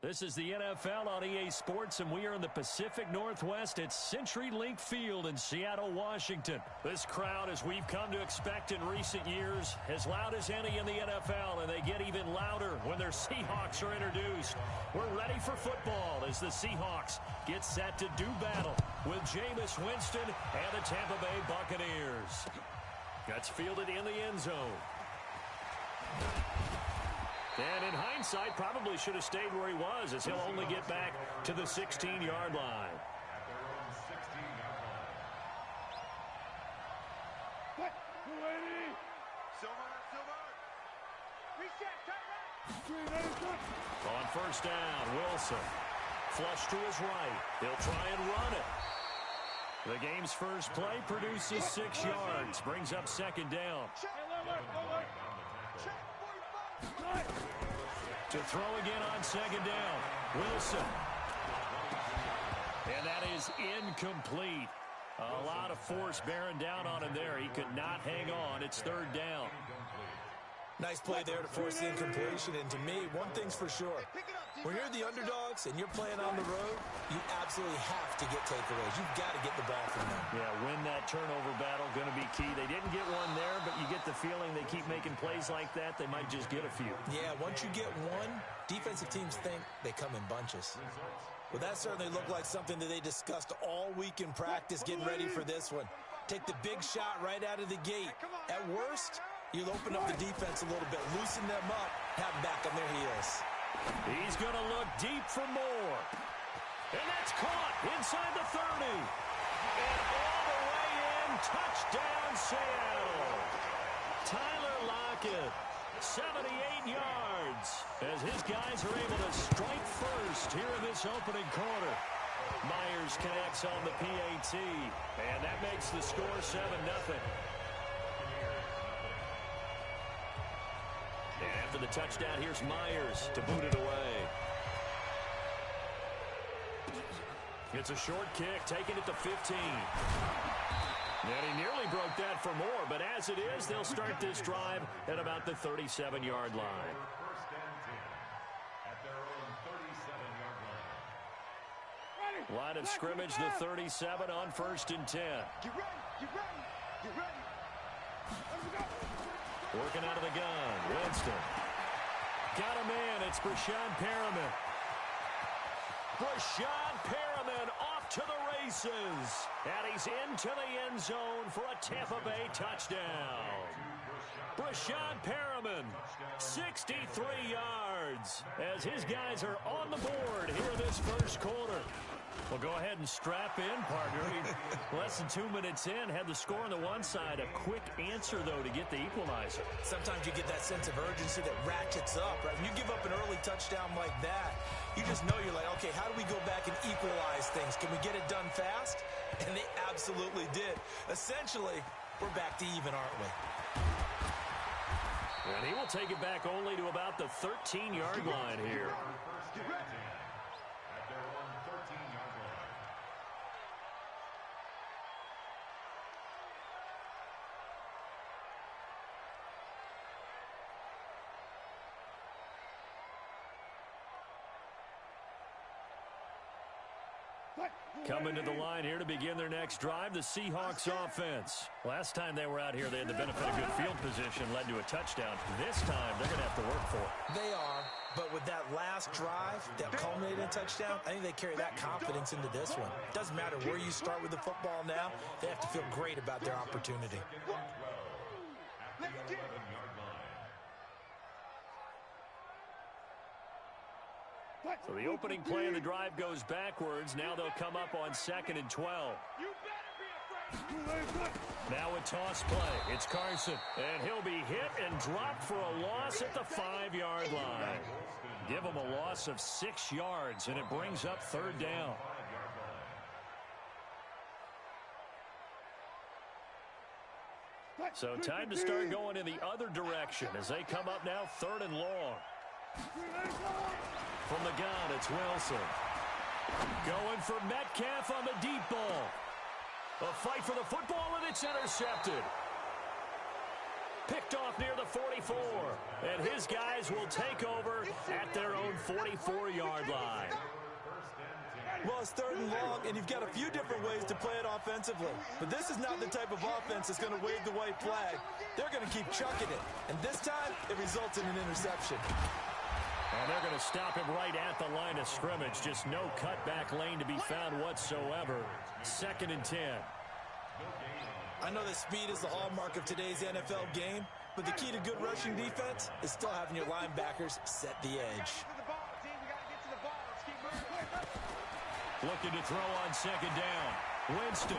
This is the NFL on EA Sports, and we are in the Pacific Northwest at CenturyLink Field in Seattle, Washington. This crowd, as we've come to expect in recent years, as loud as any in the NFL, and they get even louder when their Seahawks are introduced. We're ready for football as the Seahawks get set to do battle with Jameis Winston and the Tampa Bay Buccaneers. That's fielded in the end zone. And in hindsight, probably should have stayed where he was, as he'll only get back to the 16-yard line. At their own 16-yard line. Silver. Reset, On first down, Wilson. Flush to his right. He'll try and run it. The game's first play produces 6 yards. Brings up second down. To throw again on second down. Wilson. And that is incomplete. A lot of force bearing down on him there. He could not hang on. It's third down. Nice play there to force the incompletion. And to me, one thing's for sure. When you're the underdogs and you're playing on the road, you absolutely have to get takeaways. You've got to get the ball from them. Yeah, win that turnover battle, going to be key. They didn't get one there, but you get the feeling they keep making plays like that, they might just get a few. Yeah, once you get one, defensive teams think they come in bunches. Well, that certainly looked like something that they discussed all week in practice getting ready for this one. Take the big shot right out of the gate. At worst, you'll open up the defense a little bit, loosen them up, have them back on their heels. He's going to look deep for more. And that's caught inside the 30. And all the way in, touchdown Seattle. Tyler Lockett, 78 yards, as his guys are able to strike first here in this opening quarter. Myers connects on the PAT, and that makes the score 7-0. And after the touchdown, here's Myers to boot it away. It's a short kick, taking it to 15. And he nearly broke that for more, but as it is, they'll start this drive at about the 37-yard line. First and 10 at their own 37-yard line. Line of scrimmage, the 37 on first and 10. Get ready. Working out of the gun, Winston. Got a man, it's Breshad Perriman. Breshad Perriman off to the races. And he's into the end zone for a Tampa Bay touchdown. Breshad Perriman, 63 yards, as his guys are on the board here this first quarter. Well, go ahead and strap in, partner. Less than 2 minutes in, had the score on the one side. A quick answer, though, to get the equalizer. Sometimes you get that sense of urgency that ratchets up, right? When you give up an early touchdown like that, you just know you're like, okay, how do we go back and equalize things? Can we get it done fast? And they absolutely did. Essentially, we're back to even, aren't we? And he will take it back only to about the 13-yard line here. At their own 13-yard line. Coming to the line here to begin their next drive, the Seahawks offense. Last time they were out here, they had the benefit of good field position, led to a touchdown. This time, they're going to have to work for it. They are, but with that last drive that culminated in a touchdown, I think they carry that confidence into this one. It doesn't matter where you start with the football now, they have to feel great about their opportunity. At the 11-yard line. So the opening play of the drive goes backwards. Now they'll come up on 2nd and 12. Now a toss play. It's Carson. And he'll be hit and dropped for a loss at the 5-yard line. Give him a loss of 6 yards, and it brings up third down. So time to start going in the other direction as they come up now 3rd and long. From the gun, it's Wilson. Going for Metcalf on the deep ball. A fight for the football, and it's intercepted. Picked off near the 44. And his guys will take over at their own 44-yard line. Well, it's 3rd and long, and you've got a few different ways to play it offensively. But this is not the type of offense that's going to wave the white flag. They're going to keep chucking it. And this time, it results in an interception. And they're going to stop him right at the line of scrimmage. Just no cutback lane to be found whatsoever. 2nd and 10. I know that speed is the hallmark of today's NFL game, but the key to good rushing defense is still having your linebackers set the edge. Looking to throw on 2nd down. Winston.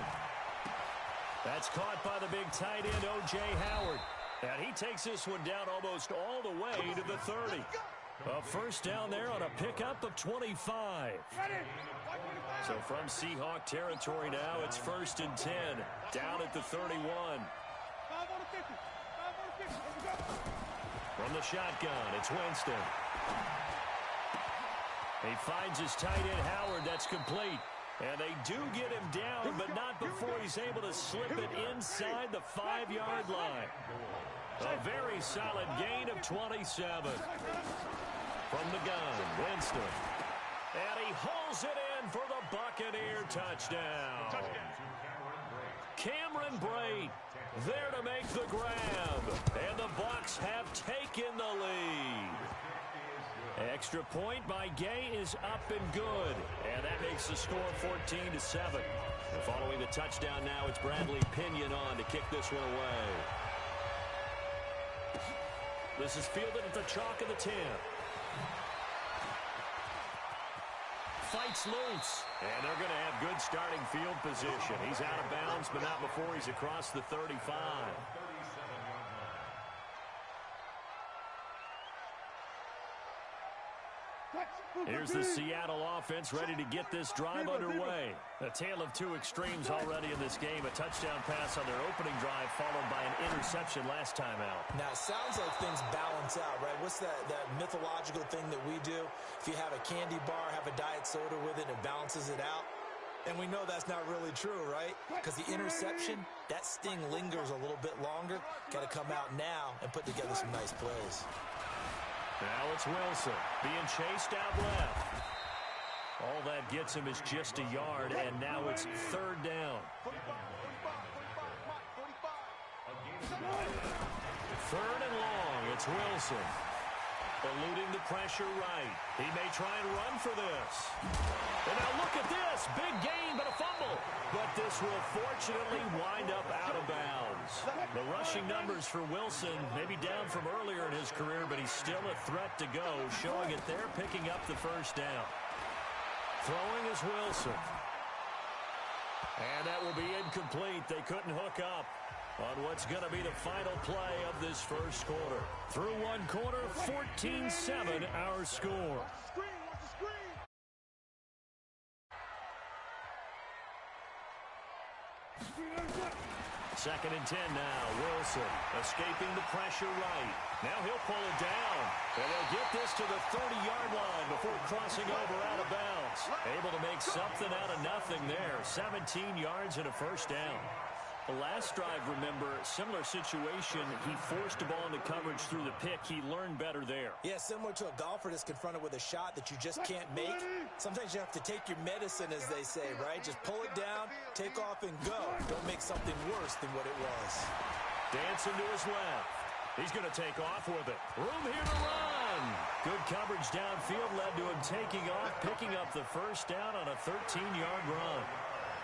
That's caught by the big tight end, O.J. Howard. And he takes this one down almost all the way to the 30. A first down there on a pickup of 25. So from Seahawk territory now, it's 1st and 10. Down at the 31. From the shotgun, it's Winston. He finds his tight end, Howard. That's complete. And they do get him down, but not before he's able to slip it inside the 5-yard line. A very solid gain of 27. From the gun, Winston. And he hauls it in for the Buccaneer touchdown. Cameron Brate there to make the grab. And the Bucs have taken the lead. Extra point by Gay is up and good. And that makes the score 14-7. Following the touchdown now, it's Bradley Pinion on to kick this one away. This is fielded at the chalk of the 10. Fights loose. And they're going to have good starting field position. He's out of bounds, but not before he's across the 35. Here's the Seattle offense ready to get this drive underway. A tale of two extremes already in this game. A touchdown pass on their opening drive followed by an interception last time out. Now, it sounds like things balance out, right? What's that mythological thing that we do? If you have a candy bar, have a diet soda with it, it balances it out. And we know that's not really true, right? Because the interception, that sting lingers a little bit longer. Got to come out now and put together some nice plays. Now it's Wilson being chased out left. All that gets him is just a yard, and now it's 3rd down. 3rd and long, it's Wilson. Eluding the pressure right. He may try and run for this. And now look at this. Big gain, but a fumble. But this will fortunately wind up out of bounds. The rushing numbers for Wilson may be down from earlier in his career, but he's still a threat to go, showing it there, picking up the first down. Throwing is Wilson. And that will be incomplete. They couldn't hook up on what's going to be the final play of this first quarter. Through one quarter, 14-7 our score. 2nd and 10 now. Wilson escaping the pressure right. Now he'll pull it down. And they'll get this to the 30-yard line before crossing over out of bounds. Able to make something out of nothing there. 17 yards and a first down. The last drive, remember, similar situation. He forced the ball into coverage through the pick. He learned better there. Yeah, similar to a golfer that's confronted with a shot that you just can't make. Sometimes you have to take your medicine, as they say, right? Just pull it down, take off, and go. Don't make something worse than what it was. Dancing to his left. He's going to take off with it. Room here to run. Good coverage downfield led to him taking off, picking up the first down on a 13-yard run.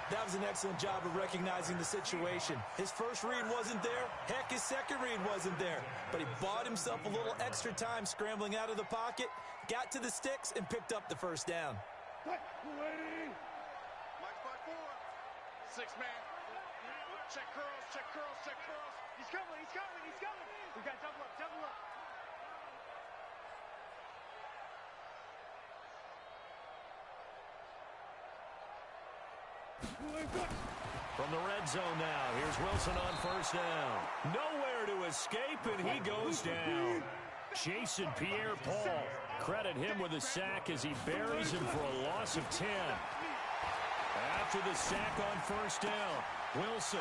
That was an excellent job of recognizing the situation. His first read wasn't there. Heck, his second read wasn't there. But he bought himself a little extra time scrambling out of the pocket, got to the sticks, and picked up the first down. Mike 6 man. Check curls, check curls, check curls. He's coming, he's coming, he's coming. We got double up, double up. From the red zone now, here's Wilson on first down. Nowhere to escape, and he goes down. Jason Pierre-Paul. Credit him with a sack as he buries him for a loss of 10. After the sack on first down, Wilson.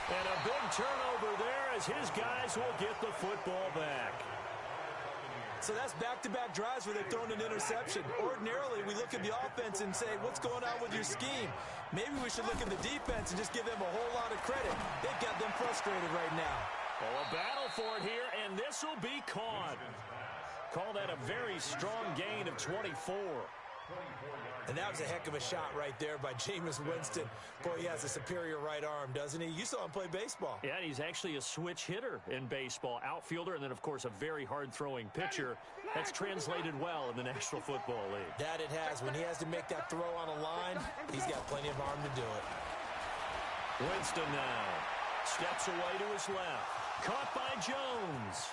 And a big turnover there as his guys will get the football back. So that's back-to-back drives where they've thrown an interception. Ordinarily, we look at the offense and say, what's going on with your scheme? Maybe we should look at the defense and just give them a whole lot of credit. They've got them frustrated right now. Well, a battle for it here, and this will be caught. Call that a very strong gain of 24. And that was a heck of a shot right there by Jameis Winston. Boy, he has a superior right arm, doesn't he? You saw him play baseball. Yeah, he's actually a switch hitter in baseball. Outfielder, and then, of course, a very hard-throwing pitcher. That's translated well in the National Football League. That it has. When he has to make that throw on a line, he's got plenty of arm to do it. Winston now steps away to his left. Caught by Jones.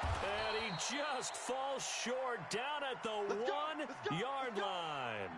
And he just falls short down at the 1-yard line.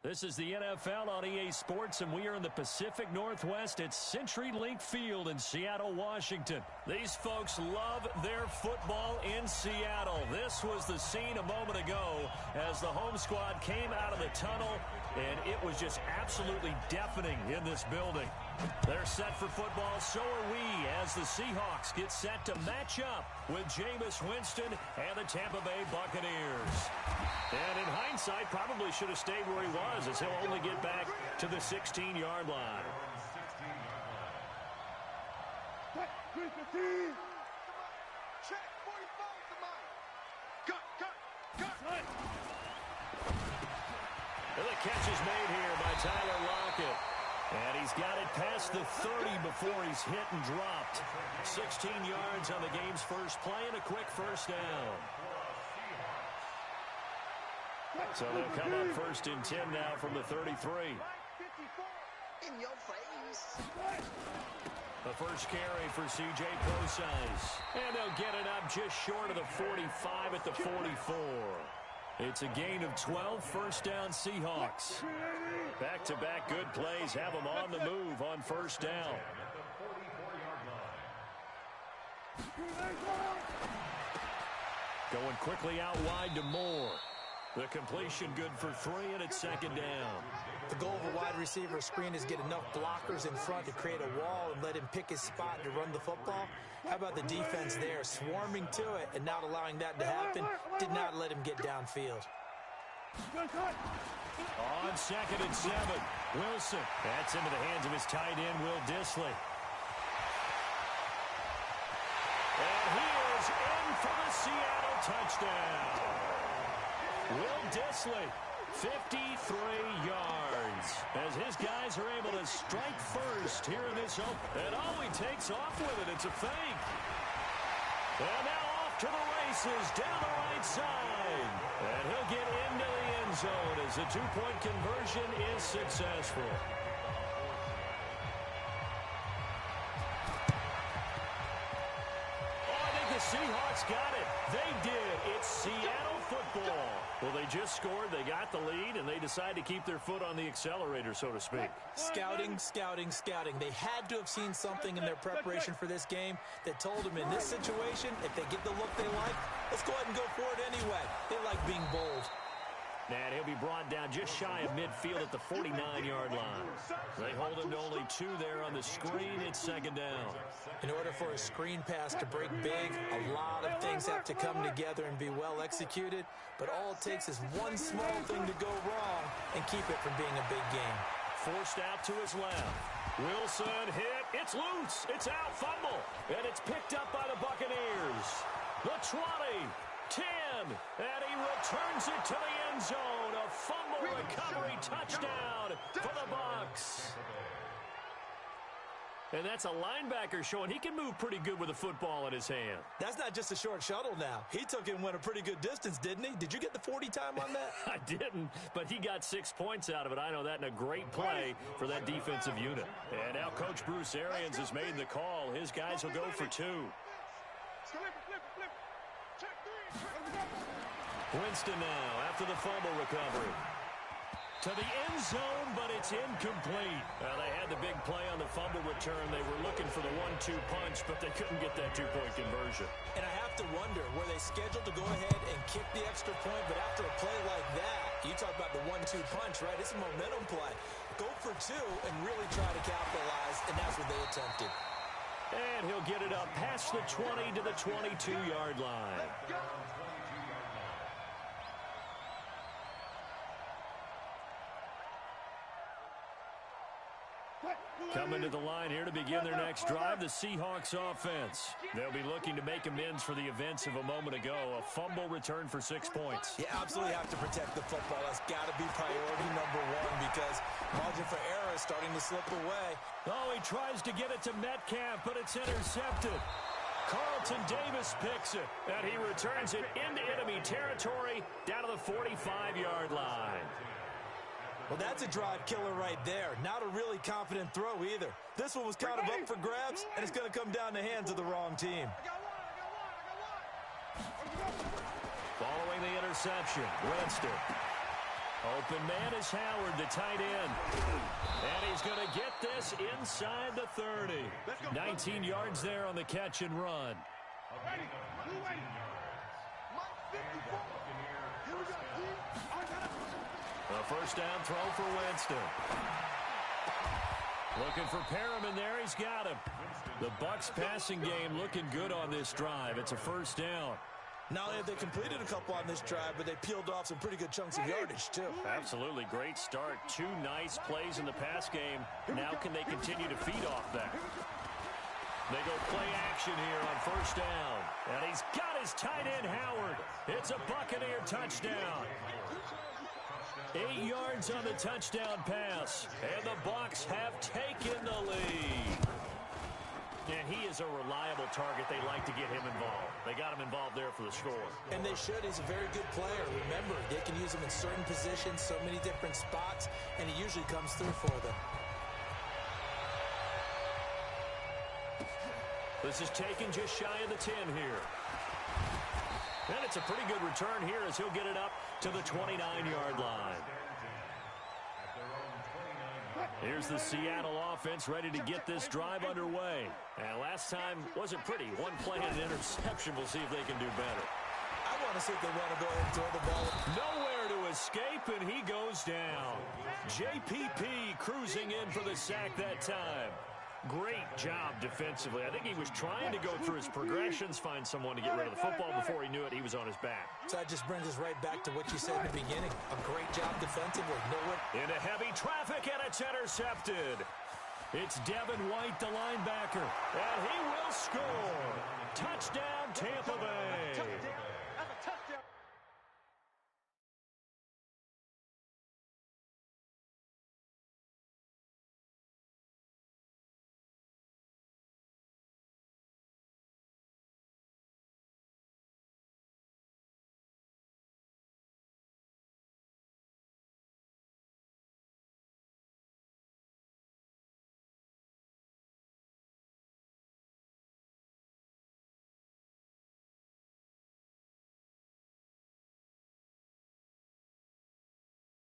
This is the NFL on EA Sports, and we are in the Pacific Northwest at CenturyLink Field in Seattle, Washington. These folks love their football in Seattle. This was the scene a moment ago as the home squad came out of the tunnel, and it was just absolutely deafening in this building. They're set for football, so are we, as the Seahawks get set to match up with Jameis Winston and the Tampa Bay Buccaneers. And in hindsight, probably should have stayed where he was, as he'll only get back to the 16-yard line. Check, 45 to mine. Cut. And the catch is made here by Tyler Lockett. And he's got it past the 30 before he's hit and dropped. 16 yards on the game's first play and a quick first down. So they'll come up first and 10 now from the 33. In your face. The first carry for C.J. Prosise. And they'll get it up just short of the 45 at the 44. It's a gain of 12, first down Seahawks. Back-to-back good plays have them on the move on first down. Going quickly out wide to Moore. The completion good for 3, and it's second down. The goal of a wide receiver screen is get enough blockers in front to create a wall and let him pick his spot to run the football. How about the defense there, swarming to it and not allowing that to happen? Did not let him get downfield. On second and 7, Wilson. That's into the hands of his tight end, Will Dissly. And he is in for the Seattle touchdown. Will Dissly, 53 yards, as his guys are able to strike first here in this home. And oh, he takes off with it. It's a fake. And now off to the races down the right side. And he'll get into the end zone as the two-point conversion is successful. Oh, I think the Seahawks got it. They did. It's Seattle football. Well, they They just scored, they got the lead, and they decide to keep their foot on the accelerator, so to speak. Scouting, scouting, scouting. They had to have seen something in their preparation for this game that told them in this situation, if they get the look they like, let's go ahead and go for it anyway. They like being bold. And he'll be brought down just shy of midfield at the 49-yard line. They hold him to only 2 there on the screen. It's second down. In order for a screen pass to break big, a lot of things have to come together and be well executed. But all it takes is one small thing to go wrong and keep it from being a big game. Forced out to his left. Wilson hit. It's loose. It's out. Fumble. And it's picked up by the Buccaneers. The 20. 10, and he returns it to the end zone. A fumble recovery touchdown for the Bucs. And that's a linebacker showing he can move pretty good with a football in his hand. That's not just a short shuttle now. He took it and went a pretty good distance, didn't he? Did you get the 40 time on that? I didn't, but he got 6 points out of it. I know that, and a great play for that defensive unit. And now Coach Bruce Arians has made the call. His guys will go for 2. Winston now after the fumble recovery. To the end zone, but it's incomplete. They had the big play on the fumble return. They were looking for the 1-2 punch, but they couldn't get that 2-point conversion. And I have to wonder, were they scheduled to go ahead and kick the extra point, but after a play like that, you talk about the 1-2 punch, right? It's a momentum play. Go for 2 and really try to capitalize, and that's what they attempted. And he'll get it up past the 20 to the 22-yard line. Coming to the line here to begin their next drive, the Seahawks offense. They'll be looking to make amends for the events of a moment ago. A fumble return for 6 points. You absolutely have to protect the football. That's got to be priority number 1 because margin for error is starting to slip away. Oh, he tries to get it to Metcalf, but it's intercepted. Carlton Davis picks it, and he returns it into enemy territory down to the 45-yard line. Well, that's a drive killer right there. Not a really confident throw either. This one was kind of up for grabs, and it's going to come down the hands of the wrong team. Following the interception, Winston. Open man is Howard, the tight end. And he's going to get this inside the 30. 19 yards there on the catch and run. A first down throw for Winston. Looking for Perriman there. He's got him. The Bucs passing game looking good on this drive. It's a first down. Not only have they completed a couple on this drive, but they peeled off some pretty good chunks of yardage, too. Absolutely. Great start. 2 nice plays in the pass game. Now can they continue to feed off that? They go play action here on first down. And he's got his tight end, Howard. It's a Buccaneer touchdown. 8 yards on the touchdown pass. And the Bucs have taken the lead. And he is a reliable target. They like to get him involved. They got him involved there for the score. And they should. He's a very good player. Remember, they can use him in certain positions, so many different spots, and he usually comes through for them. This is taken just shy of the 10 here. And it's a pretty good return here as he'll get it up to the 29-yard line. Here's the Seattle offense ready to get this drive underway. And last time wasn't pretty. 1 play and an interception. We'll see if they can do better. I want to see if they want to go ahead and throw the ball. Nowhere to escape, and he goes down. JPP cruising in for the sack that time. Great job defensively. I think he was trying to go through his progressions, find someone to get rid of the football. Before he knew it, he was on his back. So that just brings us right back to what you said in the beginning. A great job defensively. Into heavy traffic, and it's intercepted. It's Devin White, the linebacker, and he will score. Touchdown, Tampa Bay.